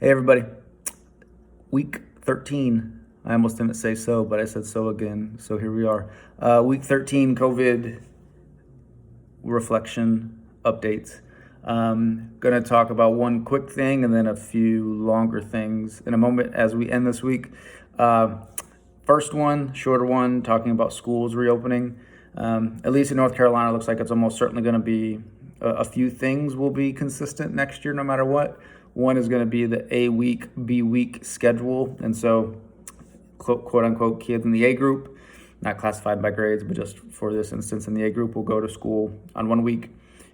Hey everybody, week 13. I almost didn't say so, but I said so again. So here we are. Week 13 COVID reflection updates. Gonna talk about one quick thing and then a few longer things in a moment as we end this week. First one, shorter one, talking about schools reopening. At least in North Carolina, it looks like it's almost certainly going to be a few things will be consistent next year no matter what. One is going to be the A week, B week schedule. And so, quote unquote, kids in the A group, not classified by grades, but just for this instance, in the A group will go to school on 1 week.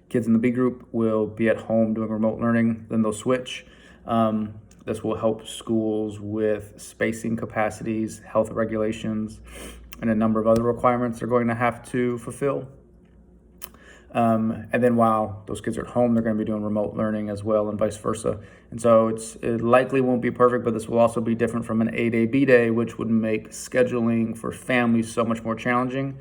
Kids in the B group will be at home doing remote learning. Then they'll switch. This will help schools with spacing capacities, health regulations, and a number of other requirements they're going to have to fulfill. And then while those kids are at home, they're going to be doing remote learning as well and vice versa. And so it likely won't be perfect, but this will also be different from an A-day, B-day, which would make scheduling for families so much more challenging.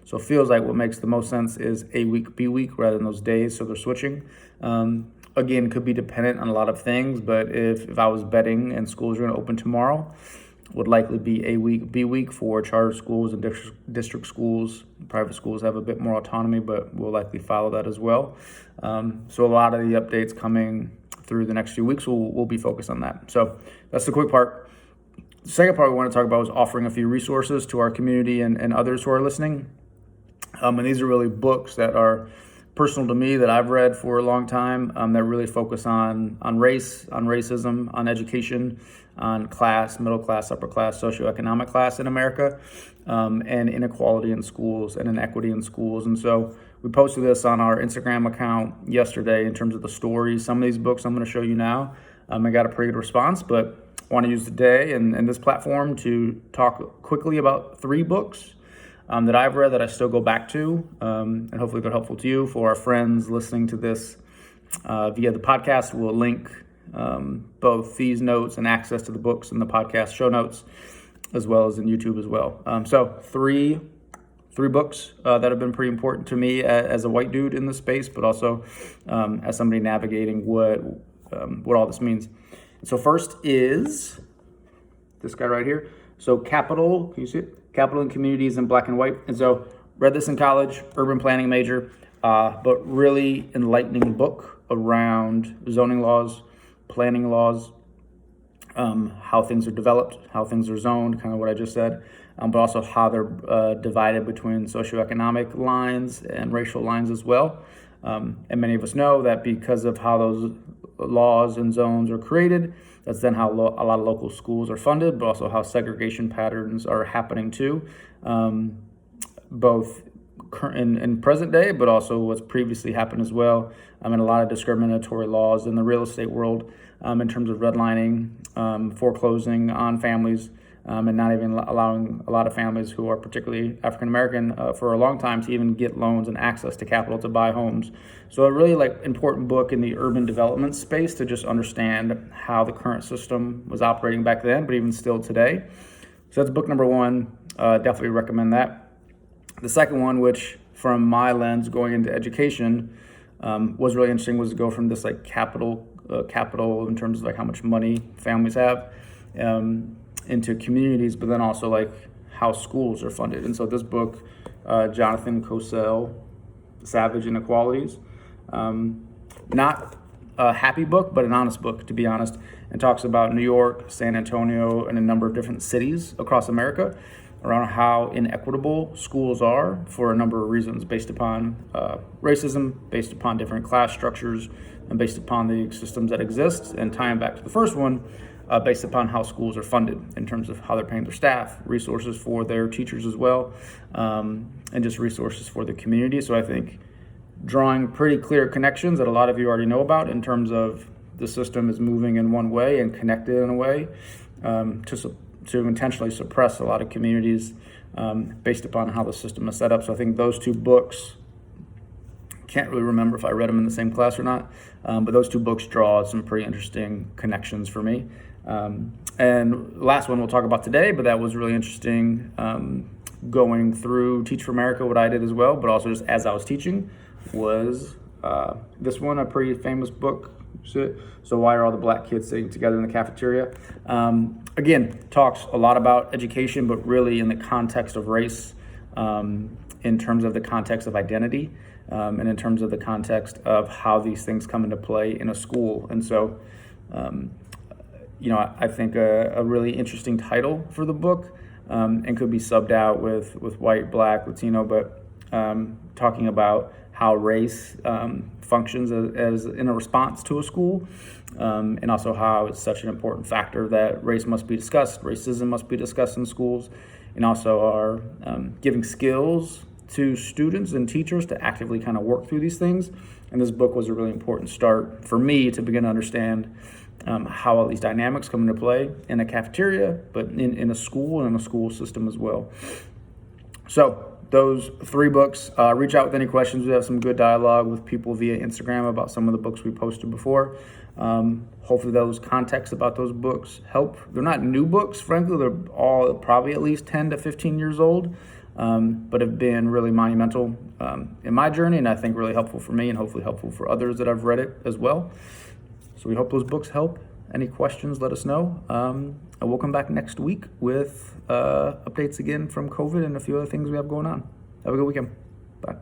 So it feels like what makes the most sense is A week, B week rather than those days. So they're switching. Again, could be dependent on a lot of things, but if I was betting and schools are going to open tomorrow, would likely be A week, B week for charter schools and district schools. Private schools have a bit more autonomy, but we'll likely follow that as well. So a lot of the updates coming through the next few weeks will be focused on that. So that's the quick part. The second part we want to talk about is offering a few resources to our community and others who are listening. And these are really books that are personal to me that I've read for a long time that really focus on race, on racism, on education, on class, middle class, upper class, socioeconomic class in America, and inequality in schools and inequity in schools. And so we posted this on our Instagram account yesterday in terms of the stories. Some of these books I'm going to show you now. I got a pretty good response, but I want to use the day and this platform to talk quickly about 3 books that I've read that I still go back to, and hopefully they're helpful to you. For our friends listening to this via the podcast, we'll link both these notes and access to the books in the podcast show notes, as well as in YouTube as well. So three books that have been pretty important to me as a white dude in this space, but also as somebody navigating what all this means. So first is this guy right here. So Capital, can you see it? Capital and Communities in Black and White. And so read this in college, urban planning major, but really enlightening book around zoning laws, planning laws, how things are developed, how things are zoned, kind of what I just said, but also how they're divided between socioeconomic lines and racial lines as well. And many of us know that because of how those laws and zones are created, that's then how a lot of local schools are funded, but also how segregation patterns are happening too, both in present day, but also what's previously happened as well. And a lot of discriminatory laws in the real estate world in terms of redlining, foreclosing on families, and not even allowing a lot of families who are particularly African-American for a long time to even get loans and access to capital to buy homes. So a really important book in the urban development space to just understand how the current system was operating back then, but even still today. So that's book number 1. Definitely recommend that. The second one, which from my lens going into education was really interesting, was to go from this capital in terms of how much money families have, into communities, but then also how schools are funded. And so this book, Jonathan Cosell, Savage Inequalities, not a happy book, but an honest book, to be honest, and talks about New York, San Antonio, and a number of different cities across America around how inequitable schools are for a number of reasons, based upon racism, based upon different class structures, and based upon the systems that exist, and tying back to the first one, based upon how schools are funded in terms of how they're paying their staff, resources for their teachers as well, and just resources for the community. So I think drawing pretty clear connections that a lot of you already know about in terms of the system is moving in one way and connected in a way to intentionally suppress a lot of communities based upon how the system is set up. So I think those 2 books, can't really remember if I read them in the same class or not, but those 2 books draw some pretty interesting connections for me. And the last one we'll talk about today, but that was really interesting going through Teach for America, what I did as well, but also just as I was teaching, was this one, a pretty famous book So why are all the black kids sitting together in the cafeteria? Again, talks a lot about education, but really in the context of race, in terms of the context of identity, and in terms of the context of how these things come into play in a school. And so, I think a really interesting title for the book, and could be subbed out with white, black, Latino, but talking about how race functions as in a response to a school, and also how it's such an important factor that race must be discussed, racism must be discussed in schools, and also are giving skills to students and teachers to actively kind of work through these things. And this book was a really important start for me to begin to understand how all these dynamics come into play in a cafeteria, but in a school and in a school system as well. So those 3 books. Reach out with any questions. We have some good dialogue with people via Instagram about some of the books we posted before. Hopefully those contexts about those books help. They're not new books, frankly. They're all probably at least 10 to 15 years old, but have been really monumental in my journey, and I think really helpful for me and hopefully helpful for others that I've read it as well. So we hope those books help. Any questions, let us know. And we'll come back next week with updates again from COVID and a few other things we have going on. Have a good weekend. Bye.